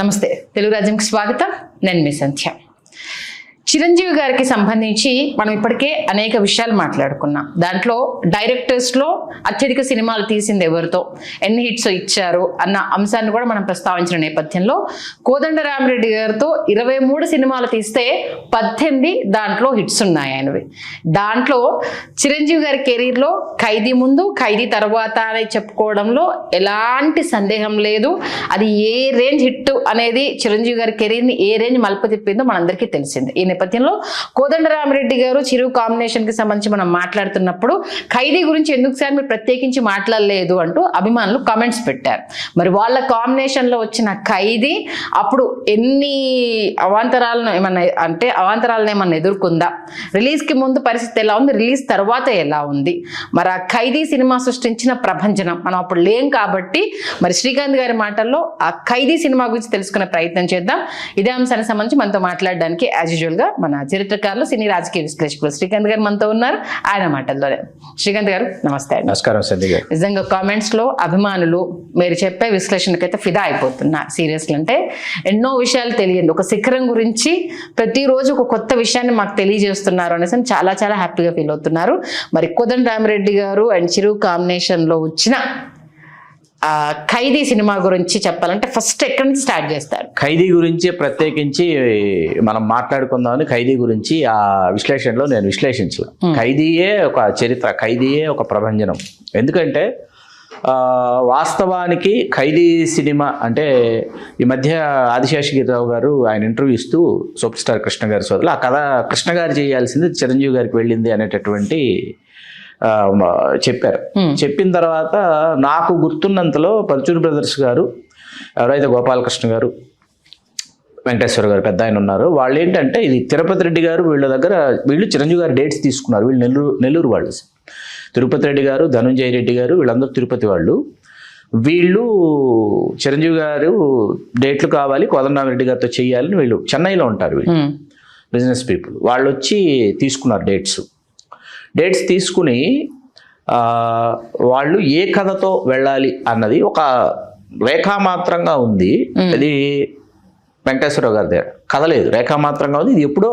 నమస్తే, తెలుగు రాజ్యంకి స్వాగతం. నేను మీ సంధ్య. చిరంజీవి గారికి సంబంధించి మనం ఇప్పటికే అనేక విషయాలు మాట్లాడుకున్నాం. దాంట్లో డైరెక్టర్స్లో అత్యధిక సినిమాలు తీసింది ఎవరితో, ఎన్ని హిట్స్ ఇచ్చారు అన్న అంశాన్ని కూడా మనం ప్రస్తావించిన నేపథ్యంలో కోదండరామిరెడ్డి గారితో 23 సినిమాలు తీస్తే 18 దాంట్లో హిట్స్ ఉన్నాయి ఆయనవి. దాంట్లో చిరంజీవి గారి కెరీర్లో ఖైదీ ముందు ఖైదీ తర్వాత అని చెప్పుకోవడంలో ఎలాంటి సందేహం లేదు. అది ఏ రేంజ్ హిట్ అనేది చిరంజీవి గారి కెరీర్ని ఏ రేంజ్ మలుపు తిప్పిందో మనందరికీ తెలిసింది. ఈ నేపథ్యంలో కోదండరామిరెడ్డి గారు చిరు కాంబినేషన్ కి సంబంధించి మనం మాట్లాడుతున్నప్పుడు ఖైదీ గురించి ఎందుకు సార్ మీరు ప్రత్యేకించి మాట్లాడలేదు అంటూ అభిమానులు కామెంట్స్ పెట్టారు. మరి వాళ్ళ కాంబినేషన్ లో వచ్చిన ఖైదీ అప్పుడు ఎన్ని అవాంతరాలను ఏమన్నా ఎదుర్కొందా, రిలీజ్ కి ముందు పరిస్థితి ఎలా ఉంది, రిలీజ్ తర్వాత ఎలా ఉంది, మరి ఆ ఖైదీ సినిమా సృష్టించిన ప్రభంజనం మనం అప్పుడు లేం కాబట్టి మరి శ్రీకాంత్ గారి మాటల్లో ఆ ఖైదీ సినిమా గురించి తెలుసుకునే ప్రయత్నం చేద్దాం. ఇదే అంశానికి సంబంధించి మనతో మాట్లాడడానికి యాజ్ యూజువల్ గా మన చరిత్రకారులు, సినీ రాజకీయ విశ్లేషకులు శ్రీకాంత్ గారు మనతో ఉన్నారు. ఆయన మాటల్లోనే. శ్రీకాంత్ గారు నమస్తే. నమస్కారం సంధ్య గారు. నిజంగా కామెంట్స్ లో అభిమానులు మీరు చెప్పే విశ్లేషణకైతే ఫిదా అయిపోతున్నారు. సీరియస్లీ అంటే ఎన్నో విషయాలు తెలియదు, ఒక శిఖరం గురించి ప్రతిరోజు ఒక కొత్త విషయాన్ని మాకు తెలియజేస్తున్నారు అనేసి చాలా చాలా హ్యాపీగా ఫీల్ అవుతున్నారు. మరి కోదండరామిరెడ్డి గారు అండ్ చిరు కాంబినేషన్ లో వచ్చిన ఖైదీ సినిమా గురించి చెప్పాలంటే ఫస్ట్ ఎక్కడి నుంచి స్టార్ట్ చేస్తారు? ఖైదీ గురించి ప్రత్యేకించి మనం మాట్లాడుకుందామని ఖైదీ గురించి ఆ విశ్లేషణలో నేను విశ్లేషించలే. ఖైదీయే ఒక చరిత్ర, ఖైదీయే ఒక ప్రభంజనం. ఎందుకంటే వాస్తవానికి ఖైదీ సినిమా అంటే ఈ మధ్య ఆదిశేషగిరిరావు గారు ఆయన ఇంటర్వ్యూ ఇస్తూ సూపర్ స్టార్ కృష్ణ గారి సోదరులు ఆ కథ కృష్ణ గారు చేయాల్సింది చిరంజీవి గారికి వెళ్ళింది అనేటటువంటి చెప్పారు. చెప్పిన తర్వాత నాకు గుర్తున్నంతలో పరుచూరి బ్రదర్స్ గారు, ఎవరైతే గోపాలకృష్ణ గారు, వెంకటేశ్వర గారు పెద్ద ఆయన ఉన్నారు, వాళ్ళు ఏంటంటే ఇది తిరుపతి రెడ్డి గారు వీళ్ళు చిరంజీవి గారు డేట్స్ తీసుకున్నారు. వీళ్ళు నెల్లూరు వాళ్ళు. తిరుపతి రెడ్డి గారు, ధనుంజయ రెడ్డి గారు వీళ్ళందరూ తిరుపతి వాళ్ళు. వీళ్ళు చిరంజీవి గారు డేట్లు కావాలి కోదండరామిరెడ్డి గారితో చేయాలని వీళ్ళు చెన్నైలో ఉంటారు. వీళ్ళు బిజినెస్ పీపుల్. వాళ్ళు వచ్చి తీసుకున్నారు డేట్స్ తీసుకుని వాళ్ళు ఏ కథతో వెళ్ళాలి అన్నది ఒక రేఖామాత్రంగా ఉంది. అది వెంకటేశ్వరరావు గారి దగ్గర కథ లేదు, రేఖామాత్రంగా ఉంది. ఇది ఎప్పుడో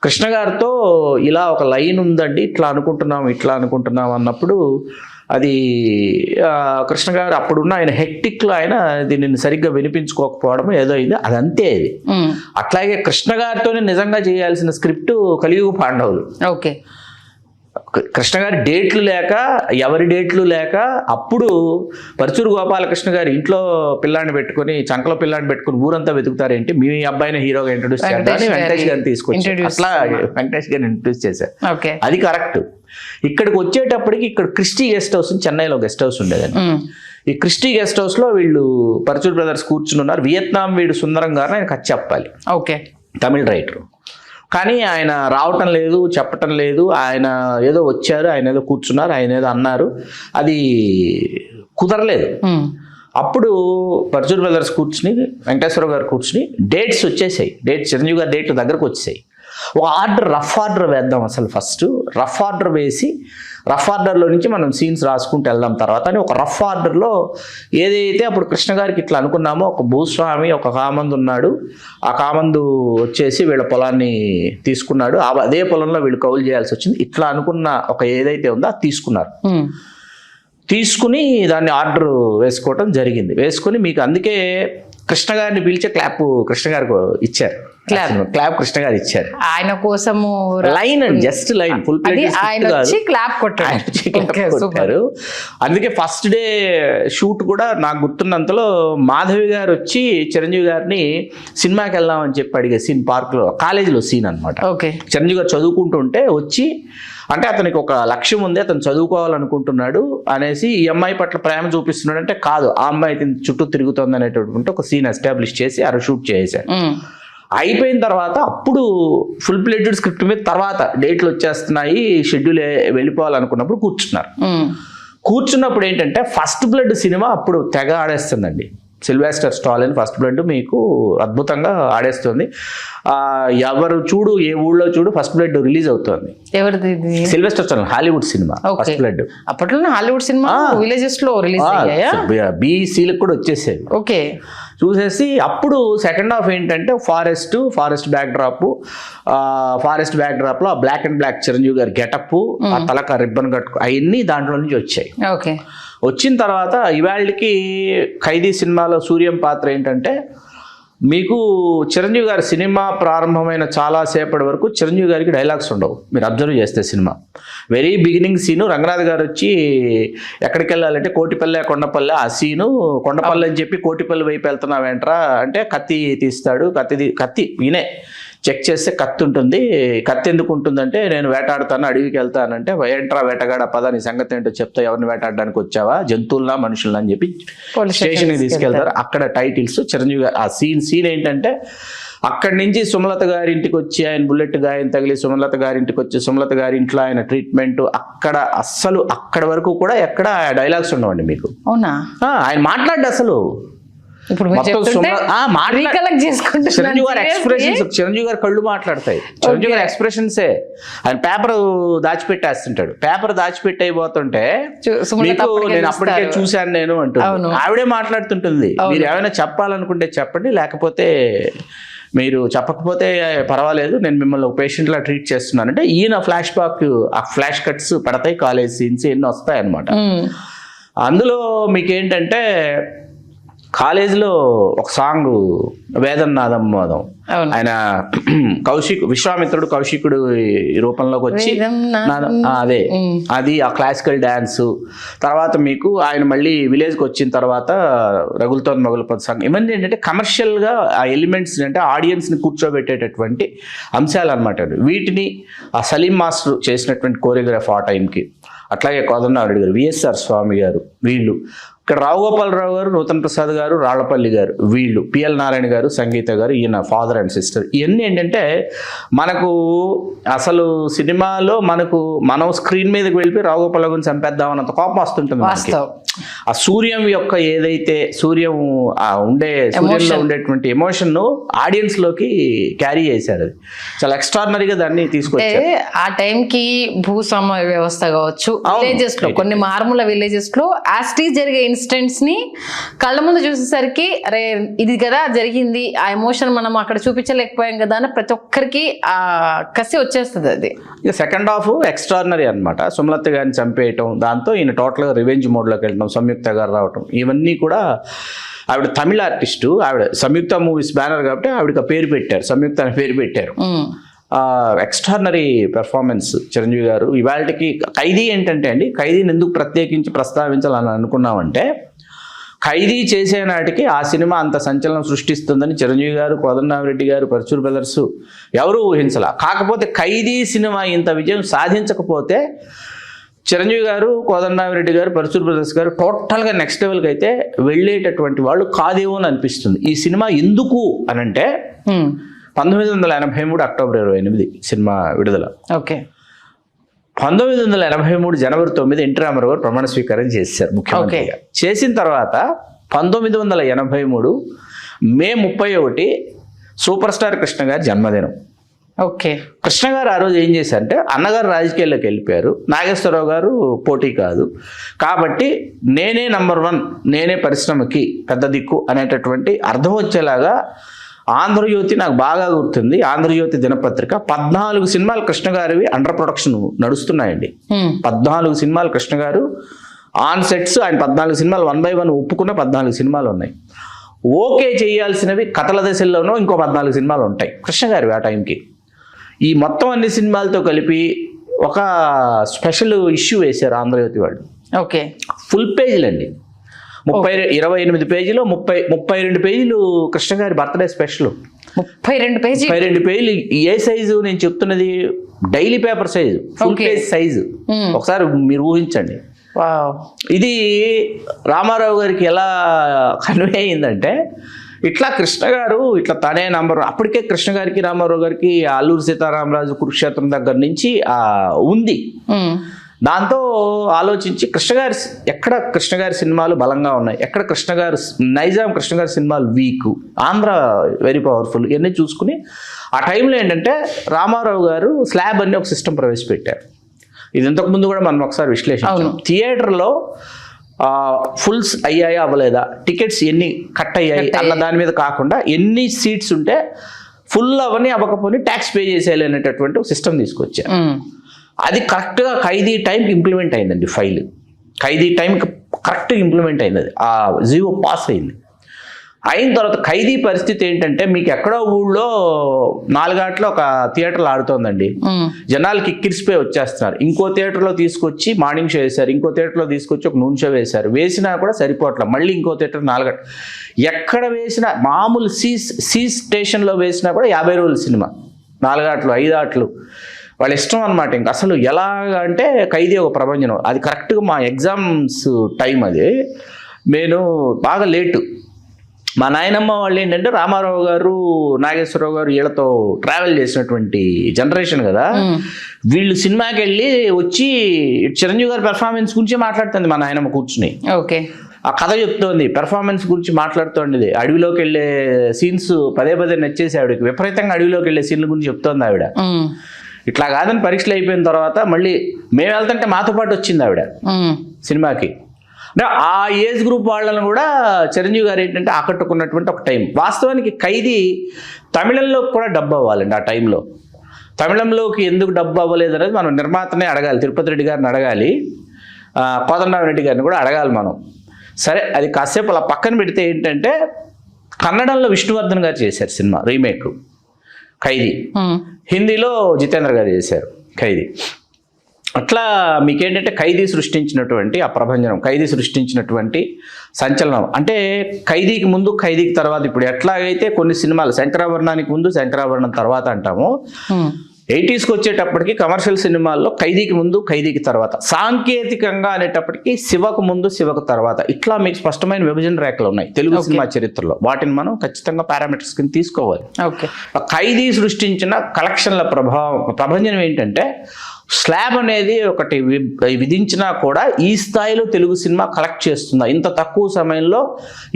కృష్ణ గారితో ఇలా ఒక లైన్ ఉందండి, ఇట్లా అనుకుంటున్నాం అన్నప్పుడు అది కృష్ణ గారు అప్పుడున్న ఆయన హెక్టిక్లో ఆయన దీనిని సరిగ్గా వినిపించుకోకపోవడం ఏదో అయింది, అదంతే. అది అట్లాగే కృష్ణ గారితోనే నిజంగా చేయాల్సిన స్క్రిప్ట్ కలియుగ పాండవులు. ఓకే. కృష్ణ గారి డేట్లు లేక, ఎవరి డేట్లు లేక, అప్పుడు పరుచూరు గోపాలకృష్ణ గారు ఇంట్లో పిల్లాన్ని పెట్టుకుని, చంకలో పిల్లాన్ని పెట్టుకుని ఊరంతా వెతుకుతారేంటి, మీ అబ్బాయిని హీరోగా ఇంట్రొడ్యూస్ చేయాలని వెంకటేష్ గారిని తీసుకొచ్చారు. అట్లా వెంకటేష్ గారిని ఇంట్రొడ్యూస్ చేశారు. అది కరెక్ట్. ఇక్కడికి వచ్చేటప్పటికి ఇక్కడ క్రిస్టీ గెస్ట్ హౌస్, చెన్నైలో గెస్ట్ హౌస్ ఉండేదని. ఈ క్రిస్టీ గెస్ట్ హౌస్ లో వీళ్ళు పరుచూరు బ్రదర్స్ కూర్చుని ఉన్నారు. వియత్నాం వీడు సుందరం గారిని ఆయన కథ చెప్పాలి. ఓకే. తమిళ రైటర్. కానీ ఆయన రావటం లేదు, చెప్పటం లేదు. ఆయన ఏదో వచ్చారు, ఆయన ఏదో కూర్చున్నారు, ఆయన ఏదో అన్నారు, అది కుదరలేదు. అప్పుడు పరుచూరు బ్రదర్స్ కూర్చుని, వెంకటేశ్వర గారు కూర్చుని డేట్స్ వచ్చేసాయి. చిరంజీవి గారి డేట్ దగ్గరకు వచ్చేసాయి. ఒక రఫ్ ఆర్డర్ వేద్దాం. అసలు ఫస్ట్ రఫ్ ఆర్డర్ వేసి, రఫ్ ఆర్డర్లో నుంచి మనం సీన్స్ రాసుకుంటూ వెళ్దాం తర్వాత అని ఒక రఫ్ ఆర్డర్లో ఏదైతే అప్పుడు కృష్ణ గారికి ఇట్లా అనుకున్నామో, ఒక భూస్వామి, ఒక కామందు ఉన్నాడు, ఆ కామందు వచ్చేసి వీళ్ళ పొలాన్ని తీసుకున్నాడు, అదే పొలంలో వీళ్ళు కౌలు చేయాల్సి వచ్చింది, ఇట్లా అనుకున్న ఒక ఏదైతే ఉందో అది తీసుకుని దాన్ని ఆర్డర్ వేసుకోవటం జరిగింది. వేసుకుని మీకు అందుకే కృష్ణ గారిని పిలిచే క్లాప్ కృష్ణ గారికి ఇచ్చారు. క్లాప్ కృష్ణ గారు ఇచ్చారు ఆయన కోసము. Line and just line, full clap కొట్టారు. అందుకే ఫస్ట్ డే షూట్ కూడా నాకు గుర్తున్నంతలో మాధవి గారు వచ్చి చిరంజీవి గారిని సినిమాకి వెళ్దామని చెప్పి అడిగే సీన్, పార్క్ లో కాలేజీలో సీన్ అనమాట. చిరంజీవి గారు చదువుకుంటుంటే వచ్చి, అంటే అతనికి ఒక లక్ష్యం ఉంది, అతను చదువుకోవాలనుకుంటున్నాడు అనేసి ఈ అమ్మాయి పట్ల ప్రేమ చూపిస్తున్నాడు అంటే కాదు, ఆ అమ్మాయి చుట్టూ తిరుగుతుంది అనేటటువంటి ఒక సీన్ ఎస్టాబ్లిష్ చేసి ఆ షూట్ చేశారు. అయిపోయిన తర్వాత అప్పుడు ఫుల్ ప్లేటెడ్ స్క్రిప్ట్ మీద తర్వాత డేట్లు వచ్చేస్తున్నాయి, షెడ్యూల్ వెళ్ళిపోవాలనుకున్నప్పుడు కూర్చున్నప్పుడు ఏంటంటే ఫస్ట్ బ్లడ్ సినిమా అప్పుడు తెగ ఆడేస్తుందండి. సిల్వెస్టర్ స్టాలిన్ ఫస్ట్ బ్లడ్ మీకు అద్భుతంగా ఆడేస్తుంది. ఎవరు చూడు, ఏ ఊళ్ళో చూడు ఫస్ట్ బ్లడ్ రిలీజ్ అవుతుంది. ఎవరిది? Sylvester Stalin, Hollywood cinema first blood. అప్పట్లోనే హాలీవుడ్ సినిమా విలేజెస్ లో రిలీజ్ అయ్యాయా? బీసీలకు కూడా వచ్చేసేది. ఓకే, చూసేసి అప్పుడు సెకండ్ హాఫ్ ఏంటంటే ఫారెస్ట్ బ్యాక్ డ్రాప్ లో బ్లాక్ అండ్ బ్లాక్ చిరంజీవి గారి గెటప్, ఆ తలక రిబ్బన్ కట్టుకు అవన్నీ దాంట్లో నుంచి వచ్చాయి. ఓకే, వచ్చిన తర్వాత ఇవాళకి ఖైదీ సినిమాలో సూర్యం పాత్ర ఏంటంటే మీకు చిరంజీవి గారి సినిమా ప్రారంభమైన చాలా సేపటి వరకు చిరంజీవి గారికి డైలాగ్స్ ఉండవు. మీరు అబ్జర్వ్ చేస్తే cinema very beginning scene Ranganath garu వచ్చి ఎక్కడికి వెళ్ళాలంటే కోటిపల్లె కొండపల్లె, ఆ సీను కొండపల్లె అని చెప్పి కోటిపల్లి వైపు వెళ్తున్నావేంట్రా అంటే కత్తి తీస్తాడు. కత్తి ఈయనే చెక్ చేస్తే కత్తి ఉంటుంది. కత్తి ఎందుకు ఉంటుందంటే నేను వేటాడుతాను, అడవికి వెళ్తానంటే ఏంట్రా వేటగాడ పద, నీ సంగతి ఏంటో చెప్తా, ఎవరిని వేటాడడానికి వచ్చావా, జంతువుల్లా మనుషుల్లా అని చెప్పి స్టేషన్కి తీసుకెళ్తారు. అక్కడ టైటిల్స్ చిరంజీవి గారు ఆ సీన్ ఏంటంటే అక్కడి నుంచి సుమలత గారి ఇంటికి వచ్చి ఆయన బుల్లెట్ గాయం తగిలి సుమలత గారి ఇంటికి వచ్చి సుమలత గారి ఇంట్లో ఆయన ట్రీట్మెంట్, అక్కడ అస్సలు అక్కడి వరకు కూడా ఎక్కడ డైలాగ్స్ ఉండవండి మీకు. అవునా? ఆయన మాట్లాడు అసలు ఇప్పుడు చిరంజీవి గారి ఎక్స్ప్రెషన్స్, చిరంజీవి గారి కళ్ళు మాట్లాడతాయి, చిరంజీవి గారి ఎక్స్ప్రెషన్సే. ఆయన పేపర్ దాచిపెట్టేస్తుంటాడు, పేపర్ దాచిపెట్టి అయిపోతుంటే మీకు నేను అప్పటికే చూశాను నేను అంటుంది, ఆవిడే మాట్లాడుతుంటుంది. మీరు ఏమైనా చెప్పాలనుకుంటే చెప్పండి, లేకపోతే మీరు చెప్పకపోతే పర్వాలేదు, నేను మిమ్మల్ని ఒక పేషెంట్ లా ట్రీట్ చేస్తున్నానంటే ఈయన ఫ్లాష్ కట్స్ పడతాయి, కాలేజ్ సీన్స్ ఎన్నో వస్తాయి అన్నమాట. అందులో మీకేంటంటే కాలేజీలో ఒక సాంగ్ వేదన్నాదం మోదం, ఆయన విశ్వామిత్రుడు కౌశికుడు రూపంలోకి వచ్చి అది ఆ క్లాసికల్ డ్యాన్స్. తర్వాత మీకు ఆయన మళ్ళీ విలేజ్కి వచ్చిన తర్వాత రగులుతో మొగులుపద సాంగ్, ఇవన్నీ ఏంటంటే కమర్షియల్గా ఆ ఎలిమెంట్స్ అంటే ఆడియన్స్ని కూర్చోబెట్టేటటువంటి అంశాలు అనమాట. వీటిని ఆ సలీం మాస్టర్ చేసినటువంటి కోరియోగ్రాఫ్ ఆ టైంకి, అట్లాగే కోదండరామిరెడ్డి గారు, విఎస్ఆర్ స్వామి గారు, వీళ్ళు ఇక్కడ రావుగోపాలరావు గారు, నూతన్ ప్రసాద్ గారు, రాళ్లపల్లి గారు, వీళ్ళు పిఎల్ నారాయణ గారు, సంగీత గారు, ఈయన ఫాదర్ అండ్ సిస్టర్. ఇవన్నీ ఏంటంటే మనకు అసలు సినిమాలో మనం స్క్రీన్ మీదకి వెళ్ళిపోయి రావుగోపాలరావు గారిని చంపేద్దామన్నంత కోపం వస్తుంటుంది. ఆ సూర్యం యొక్క ఏదైతే సూర్యంలో ఉండేటువంటి ఎమోషన్ ఆడియన్స్ లోకి క్యారీ చేశారు. అది చాలా ఎక్స్ట్రాడినరీగా దాన్ని తీసుకొచ్చారు. ఆ టైంకి భూస్వామ్య వ్యవస్థ కావచ్చు, విలేజెస్ లో కొన్ని మారుమూల విలేజెస్ లో యాస్టీ జరిగే ఇన్సిడెంట్స్ ని కళ్ళ ముందు చూసేసరికి అరే ఇది కదా జరిగింది, ఆ ఎమోషన్ మనం అక్కడ చూపించలేకపోయాం కదా అని ప్రతి ఒక్కరికి ఆ కసి వచ్చేస్తుంది. అది ఇక సెకండ్ హాఫ్ ఎక్స్ట్రాడినరీ అనమాట. సుమలత గారిని చంపేయటం, దాంతో ఈయన టోటల్గా రివెంజ్ మోడ్లోకి వెళ్ళడం, సంయుక్త గారు రావటం, ఇవన్నీ కూడా ఆవిడ తమిళ ఆర్టిస్టు, ఆవిడ సంయుక్త మూవీస్ బ్యానర్ కాబట్టి ఆవిడకి పేరు పెట్టారు, సంయుక్త అనే పేరు పెట్టారు. ఎక్స్ట్రాడినరీ పెర్ఫార్మెన్స్ చిరంజీవి గారు. ఇవాళకి ఖైదీ ఏంటంటే అండి, ఖైదీని ఎందుకు ప్రత్యేకించి ప్రస్తావించాలని అనుకున్నామంటే ఖైదీ చేసే నాటికి ఆ సినిమా అంత సంచలనం సృష్టిస్తుందని చిరంజీవి గారు, కోదండరామిరెడ్డి గారు, పరచూరు బ్రదర్స్ ఎవరూ ఊహించలా. కాకపోతే ఖైదీ సినిమా ఇంత విజయం సాధించకపోతే చిరంజీవి గారు, కోదండరామిరెడ్డి గారు, పరచూరు బ్రదర్స్ గారు టోటల్గా నెక్స్ట్ లెవెల్కి అయితే వెళ్ళేటటువంటి వాళ్ళు కాదేమో అని అనిపిస్తుంది. ఈ సినిమా ఎందుకు అనంటే 1983 అక్టోబర్ 28 సినిమా విడుదల. ఓకే, 1983 జనవరి 9 ఎన్టీ రామారావు గారు ప్రమాణ స్వీకారం చేశారు ముఖ్యమంత్రిగా. చేసిన తర్వాత 1983 మే 31 సూపర్ స్టార్ కృష్ణ గారి జన్మదినం. ఓకే, కృష్ణ గారు ఆ రోజు ఏం చేశారంటే అన్నగారు రాజకీయాల్లోకి వెళ్ళిపోయారు, నాగేశ్వరరావు గారు పోటీ కాదు కాబట్టి నేనే నంబర్ 1, నేనే పరిశ్రమకి పెద్ద దిక్కు అనేటటువంటి అర్థం వచ్చేలాగా ఆంధ్రజ్యోతి, నాకు బాగా గుర్తుంది, ఆంధ్రజ్యోతి దినపత్రిక 14 సినిమాలు కృష్ణ గారివి అండర్ ప్రొడక్షన్ నడుస్తున్నాయండి. 14 సినిమాలు కృష్ణ గారు ఆన్ సెట్స్, ఆయన 14 సినిమాలు 1 by 1 ఒప్పుకున్న 14 సినిమాలు ఉన్నాయి. ఓకే చేయాల్సినవి కథల దశల్లోనూ ఇంకో 14 సినిమాలు ఉంటాయి కృష్ణ గారివి ఆ టైంకి. ఈ మొత్తం అన్ని సినిమాలతో కలిపి ఒక స్పెషల్ ఇష్యూ వేశారు ఆంధ్రజ్యోతి వాళ్ళు. ఓకే, ఫుల్ పేజీలు అండి, 28 పేజీలో 32 పేజీలు కృష్ణ గారి బర్త్డే స్పెషల్. 32 పేజీలు. ఏ సైజు నేను చెప్తున్నది? Daily paper size, full page size. ఒకసారి మీరు ఊహించండి. ఇది రామారావు గారికి ఎలా కన్వే అయిందంటే ఇట్లా కృష్ణ గారు ఇట్లా తనే నంబర్, అప్పటికే కృష్ణ గారికి రామారావు గారికి అల్లూరు సీతారామరాజు కురుక్షేత్రం దగ్గర నుంచి ఉంది. దాంతో ఆలోచించి కృష్ణ గారి సినిమాలు బలంగా ఉన్నాయి, ఎక్కడ నైజాం కృష్ణ గారి సినిమాలు వీక్, ఆంధ్ర వెరీ పవర్ఫుల్, ఇవన్నీ చూసుకుని ఆ టైంలో ఏంటంటే రామారావు గారు స్లాబ్ అని ఒక సిస్టమ్ ప్రవేశపెట్టారు. ఇది ఇంతకుముందు కూడా మనం ఒకసారి విశ్లేషించాం. థియేటర్లో ఫుల్స్ అయ్యాయా అవ్వలేదా, టికెట్స్ ఎన్ని కట్ అయ్యాయి అన్న దాని మీద కాకుండా ఎన్ని సీట్స్ ఉంటే ఫుల్ అవన్నీ అవ్వకపోయి ట్యాక్స్ పే చేసేయాలి అనేటటువంటి ఒక సిస్టమ్ తీసుకొచ్చారు. అది కరెక్ట్గా ఖైదీ టైంకి ఇంప్లిమెంట్ అయిందండి. ఖైదీ టైంకి కరెక్ట్గా ఇంప్లిమెంట్ అయింది. అది ఆ జీవో పాస్ అయింది. అయిన తర్వాత ఖైదీ పరిస్థితి ఏంటంటే మీకు ఎక్కడో ఊళ్ళో 4 గంటలు ఒక థియేటర్లో ఆడుతోందండి, జనాలు కిక్కిరిసిపోయి వచ్చేస్తున్నారు. ఇంకో థియేటర్లో తీసుకొచ్చి మార్నింగ్ షో వేశారు, ఇంకో థియేటర్లో తీసుకొచ్చి ఒక నూన్ షో వేశారు, వేసినా కూడా సరిపోవట్లేదు. మళ్ళీ ఇంకో థియేటర్ 4 గంటలు, ఎక్కడ వేసినా మామూలు సి స్టేషన్లో వేసినా కూడా 50 రోజుల సినిమా, 4 ఆటలు 5 ఆటలు వాళ్ళ ఇష్టం అనమాట. ఇంక అసలు ఎలాగ అంటే ఖైదీ ఒక ప్రభంజనం. అది కరెక్ట్గా మా ఎగ్జామ్స్ టైం. అది నేను బాగా లేటు. మా నాయనమ్మ వాళ్ళు ఏంటంటే రామారావు గారు, నాగేశ్వరరావు గారు వీళ్ళతో ట్రావెల్ చేసినటువంటి జనరేషన్ కదా. వీళ్ళు సినిమాకి వెళ్ళి వచ్చి చిరంజీవి గారి పెర్ఫార్మెన్స్ గురించి మాట్లాడుతుంది మా నాయనమ్మ కూర్చుని. ఓకే, ఆ కథ చెప్తోంది, పెర్ఫార్మెన్స్ గురించి మాట్లాడుతోంది. అడవిలోకి వెళ్ళే సీన్స్ పదే నచ్చేసి ఆవిడకి విపరీతంగా అడవిలోకి వెళ్ళే సీన్ల గురించి చెప్తోంది ఆవిడ. ఇట్లా కాదని పరీక్షలు అయిపోయిన తర్వాత మళ్ళీ మేము వెళ్తుంటే మాతో పాటు వచ్చింది ఆవిడ సినిమాకి. అంటే ఆ ఏజ్ గ్రూప్ వాళ్ళని కూడా చిరంజీవి గారు ఏంటంటే ఆకట్టుకున్నటువంటి ఒక టైం. వాస్తవానికి ఖైదీ తమిళంలో కూడా డబ్ అవ్వాలండి. ఆ టైంలో తమిళంలోకి ఎందుకు డబ్ అవ్వలేదు అనేది మనం నిర్మాతనే అడగాలి, తిరుపతి రెడ్డి గారిని అడగాలి, కోదండరామిరెడ్డి గారిని కూడా అడగాలి మనం. సరే, అది కాసేపు అలా పక్కన పెడితే ఏంటంటే కన్నడంలో విష్ణువర్ధన్ గారు చేశారు సినిమా రీమేక్ ఖైదీ, హిందీలో జితేంద్ర గారు చేశారు ఖైదీ. అట్లా మీకేంటంటే ఖైదీ సృష్టించినటువంటి ఆ ప్రభంజనం, ఖైదీ సృష్టించినటువంటి సంచలనం. అంటే ఖైదీకి ముందు ఖైదీకి తర్వాత, ఇప్పుడు ఎట్లాగైతే కొన్ని సినిమాలు శంకరాభరణానికి ముందు శంకరాభరణం తర్వాత అంటామో, 80స్కి వచ్చేటప్పటికి కమర్షియల్ సినిమాల్లో ఖైదీకి ముందు ఖైదీకి తర్వాత, సాంకేతికంగా అనేటప్పటికి శివకు ముందు శివకు తర్వాత, ఇట్లా మీకు స్పష్టమైన విభజన రేఖలు ఉన్నాయి తెలుగు సినిమా చరిత్రలో. వాటిని మనం ఖచ్చితంగా పారామీటర్స్ కింద తీసుకోవాలి. ఖైదీ సృష్టించిన కలెక్షన్ల ప్రభంజనం ఏంటంటే స్లాబ్ అనేది ఒకటి విధించినా కూడా ఈ స్థాయిలో తెలుగు సినిమా కలెక్ట్ చేస్తుందా, ఇంత తక్కువ సమయంలో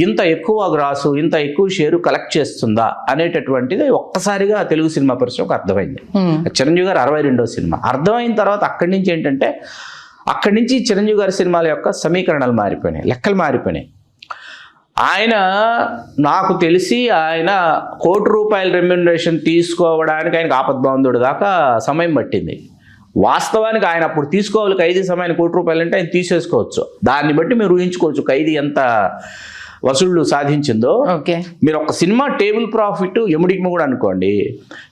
ఇంత ఎక్కువ గ్రాసు, ఇంత ఎక్కువ షేరు కలెక్ట్ చేస్తుందా అనేటటువంటిది ఒక్కసారిగా తెలుగు సినిమా పరిశ్రమకు అర్థమైంది. చిరంజీవి గారు 62వ సినిమా అర్థమైన తర్వాత అక్కడి నుంచి ఏంటంటే అక్కడి నుంచి చిరంజీవి గారి సినిమాల యొక్క సమీకరణాలు మారిపోయినాయి, లెక్కలు మారిపోయినాయి. ఆయన నాకు తెలిసి ఆయన ₹1 రెమ్యూనరేషన్ తీసుకోవడానికి ఆయనకు ఆపద్బాంధుడు దాకా సమయం పట్టింది. వాస్తవానికి ఆయన అప్పుడు తీసుకోవాలి ఖైదీ సమయానికి ₹1 అంటే ఆయన తీసేసుకోవచ్చు. దాన్ని బట్టి మీరు ఊహించుకోవచ్చు ఖైదీ ఎంత వసూళ్లు సాధించిందో. మీరు ఒక సినిమా టేబుల్ ప్రాఫిట్ ఎముడికి కూడా అనుకోండి,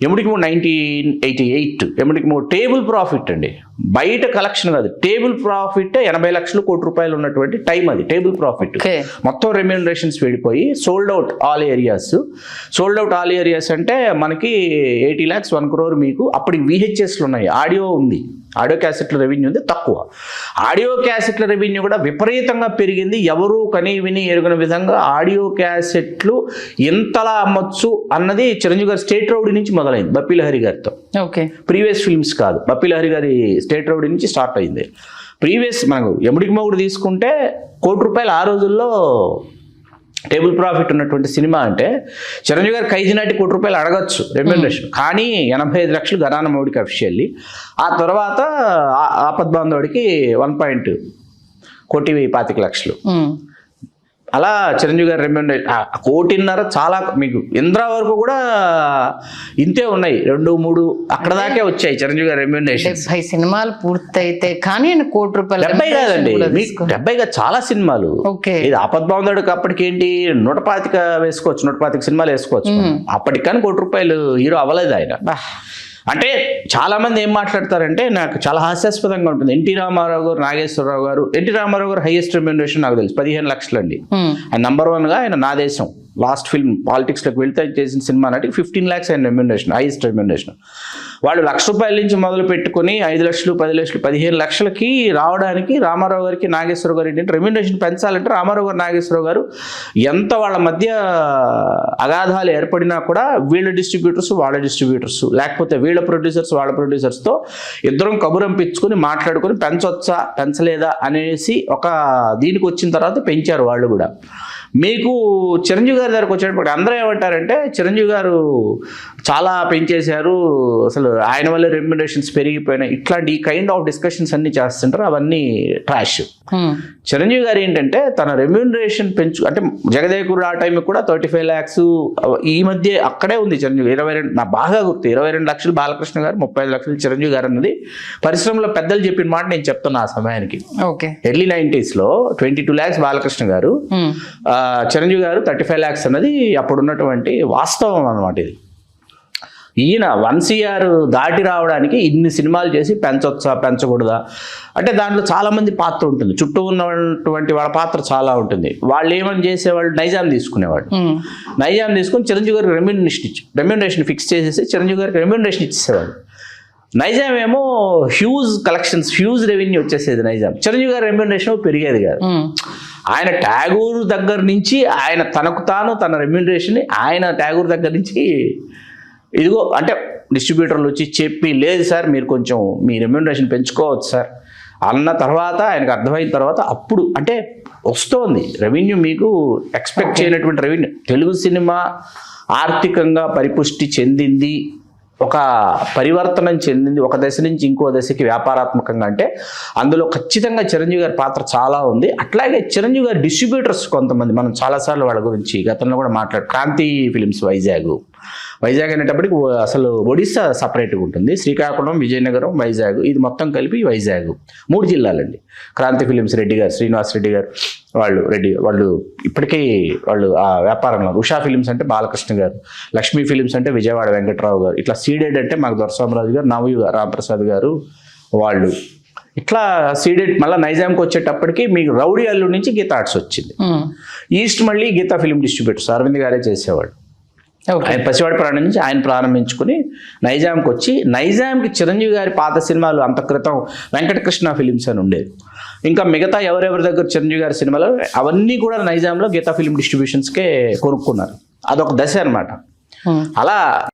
ఎముడికి 1988 ఎముడికి టేబుల్ ప్రాఫిట్ అండి, బయట కలెక్షన్ కాదు, టేబుల్ ప్రాఫిట్ 80 లక్షలు ₹1 ఉన్నటువంటి టైం అది టేబుల్ ప్రాఫిట్. మొత్తం రెమ్యూనరేషన్స్ వెళ్ళిపోయి sold out all areas. Sold out all areas అంటే మనకి 80 lakhs 1 crore. మీకు అప్పటికి VHSలు ఉన్నాయి, ఆడియో ఉంది, ఆడియో క్యాసెట్ల రెవెన్యూ ఉంది తక్కువ. ఆడియో క్యాసెట్ల రెవెన్యూ కూడా విపరీతంగా పెరిగింది. ఎవరు కని విని ఎరుగిన విధంగా ఆడియో క్యాసెట్లు ఎంతలా అమ్మొచ్చు అన్నది చిరంజీవి గారి స్టేట్ రౌడీ నుంచి మొదలైంది, బప్పిలహరి గారితో. ప్రీవియస్ ఫిల్మ్స్ కాదు, బప్పిలహరి గారి స్టేట్ రౌడీ నుంచి స్టార్ట్ అయింది. ప్రీవియస్ మనకు ఎముడికి మొగుడు తీసుకుంటే ₹1 ఆ రోజుల్లో టేబుల్ ప్రాఫిట్ ఉన్నటువంటి సినిమా. అంటే చిరంజీవి గారు ఖైదీ నాటి ₹1 అడగచ్చు రెమ్యూనరేషన్, కానీ 85 లక్షలు గరాన మౌడికి అఫిషియల్లీ. ఆ తర్వాత ఆపద్బాంధవుడికి 1.25 లక్షలు. అలా చిరంజీవి గారి రెమ్యూనరేషన్ 1.5 చాలా. మీకు ఇంద్ర వరకు కూడా ఇంతే ఉన్నాయి, 2, 3 అక్కడ దాకే వచ్చాయి చిరంజీవి గారి రెమ్యూనరేషన్. 70 సినిమాలు పూర్తయితే కానీ ₹1 70 కాదండి, మీకు 70 చాలా సినిమాలు. ఇది ఆపద్బాంధవుడికి అప్పటికేంటి 125 వేసుకోవచ్చు, 125 సినిమాలు వేసుకోవచ్చు. అప్పటికని ₹1 హీరో అవ్వలేదు ఆయన. అంటే చాలా మంది ఏం మాట్లాడతారంటే నాకు చాలా హాస్యాస్పదంగా ఉంటుంది. ఎన్టీ రామారావు గారు, నాగేశ్వరరావు గారు. ఎన్టీ రామారావు గారు హైయెస్ట్ రెమ్యూనరేషన్ నాకు తెలుసు 15 లక్షలు అండి. ఆయన నంబర్ 1గా ఆయన నా దేశం లాస్ట్ ఫిల్మ్ పాలిటిక్స్లోకి వెళ్తే చేసిన సినిమా నాటికి 15 lakhs ఆయన రెమ్యూనరేషన్, హైయెస్ట్ రెమ్యూనరేషన్. వాళ్ళు ₹1,00,000 నుంచి మొదలు పెట్టుకుని 5 లక్షలు 10 లక్షలు 15 లక్షలకి రావడానికి రామారావు గారికి నాగేశ్వరరావు గారు ఏంటంటే రెమ్యూనరేషన్ పెంచాలంటే రామారావు గారు నాగేశ్వరరావు గారు ఎంత వాళ్ళ మధ్య అగాధాలు ఏర్పడినా కూడా వీళ్ళ డిస్ట్రిబ్యూటర్స్ వాళ్ళ డిస్ట్రిబ్యూటర్స్ లేకపోతే వీళ్ళ ప్రొడ్యూసర్స్ వాళ్ళ ప్రొడ్యూసర్స్తో ఇద్దరం కబురంపించుకుని మాట్లాడుకుని పెంచొచ్చా పెంచలేదా అనేసి ఒక దీనికి వచ్చిన తర్వాత పెంచారు వాళ్ళు కూడా. మీకు చిరంజీవి గారి దగ్గరకు వచ్చేటప్పుడు అందరూ ఏమంటారంటే చిరంజీవి గారు చాలా పెంచేశారు, అసలు ఆయన వల్ల రెమ్యునరేషన్స్ పెరిగిపోయినాయి, ఇట్లాంటి ఈ కైండ్ ఆఫ్ డిస్కషన్స్ అన్ని చేస్తుంటారు, అవన్నీ ట్రాష్. చిరంజీవి గారు ఏంటంటే తన రెమ్యూనరేషన్ అంటే జగదేకుడు ఆ టైంకి కూడా 35 lakhs ఈ మధ్య అక్కడే ఉంది చిరంజీవి 22 నా బాగా గుర్తు 22 లక్షలు బాలకృష్ణ గారు 35 లక్షలు చిరంజీవి గారు అన్నది పరిశ్రమలో పెద్దలు చెప్పిన మాట నేను చెప్తున్నా ఆ సమయానికి. ఎర్లీ 90s లో 22 lakhs బాలకృష్ణ గారు, చిరంజీవి గారు 35 lakhs అన్నది అప్పుడు ఉన్నటువంటి వాస్తవం అన్నమాట. ఇది ఈయన 1 CR దాటి రావడానికి ఇన్ని సినిమాలు చేసి పెంచొచ్చా పెంచకూడదా అంటే దాంట్లో చాలామంది పాత్ర ఉంటుంది, చుట్టూ ఉన్నటువంటి వాళ్ళ పాత్ర చాలా ఉంటుంది. వాళ్ళు ఏమని చేసేవాళ్ళు నైజాం తీసుకునేవాడు, నైజాం తీసుకుని చిరంజీవి గారికి రెమ్యూనరేషన్ ఫిక్స్ చేసేసి చిరంజీవి గారికి రెమ్యూనరేషన్ ఇచ్చేసేవాడు. నైజాం ఏమో హ్యూజ్ కలెక్షన్స్ హ్యూజ్ రెవెన్యూ వచ్చేసేది నైజాం, చిరంజీవి గారి రెమ్యూనరేషన్ పెరిగేది కాదు. ఆయన ట్యాగూర్ దగ్గర నుంచి ఆయన తనకు తాను తన రెమ్యూనరేషన్ ఆయన ట్యాగూర్ దగ్గర నుంచి ఇదిగో అంటే డిస్ట్రిబ్యూటర్లు వచ్చి చెప్పి లేదు సార్ మీరు కొంచెం మీ రెమ్యూనరేషన్ పెంచుకోవచ్చు సార్ అన్న తర్వాత ఆయనకు అర్థమైన తర్వాత అప్పుడు అంటే వస్తోంది రెవెన్యూ, మీకు ఎక్స్పెక్ట్ చేయనటువంటి రెవెన్యూ. తెలుగు సినిమా ఆర్థికంగా పరిపుష్టి చెందింది, ఒక పరివర్తనం చెందింది ఒక దశ నుంచి ఇంకో దశకి వ్యాపారాత్మకంగా అంటే అందులో ఖచ్చితంగా చిరంజీవి గారి పాత్ర చాలా ఉంది. అట్లాగే చిరంజీవి గారి డిస్ట్రిబ్యూటర్స్ కొంతమంది మనం చాలాసార్లు వాళ్ళ గురించి గతంలో కూడా క్రాంతి ఫిలిమ్స్ వైజాగ్ అనేటప్పటికి అసలు ఒడిస్సా సపరేట్గా ఉంటుంది, శ్రీకాకుళం విజయనగరం వైజాగ్ ఇది మొత్తం కలిపి వైజాగ్ 3 జిల్లాలండి. క్రాంతి ఫిలిమ్స్ రెడ్డి గారు శ్రీనివాస్ రెడ్డి గారు వాళ్ళు ఇప్పటికీ వాళ్ళు ఆ వ్యాపారంలో, ఉషా ఫిలిమ్స్ అంటే బాలకృష్ణ గారు, లక్ష్మీ ఫిలిమ్స్ అంటే విజయవాడ వెంకట్రావు గారు, ఇట్లా సీడెడ్ అంటే మాకు దొరస్వామరాజు గారు, నవయు రామప్రసాద్ గారు వాళ్ళు, ఇట్లా సీడెడ్. మళ్ళీ నైజాంకి వచ్చేటప్పటికి మీకు రౌడీ అల్లు నుంచి గీతా ఆర్ట్స్ వచ్చింది, ఈస్ట్ మళ్ళీ గీతా ఫిలిం డిస్ట్రిబ్యూటర్స్ అరవింద్ గారే చేసేవాడు. ఆయన పసివాడి ప్రాణం నుంచి ఆయన ప్రారంభించుకుని నైజాంకి వచ్చి నైజాంకి చిరంజీవి గారి పాత సినిమాలు అంత క్రితం వెంకటకృష్ణ ఫిలిమ్స్ అని ఉండేది, ఇంకా మిగతా ఎవరెవరి దగ్గర చిరంజీవి గారి సినిమాలు అవన్నీ కూడా నైజాంలో గీతా ఫిలిం డిస్ట్రిబ్యూషన్స్కే కొనుక్కున్నారు. అదొక దశ అన్నమాట. అలా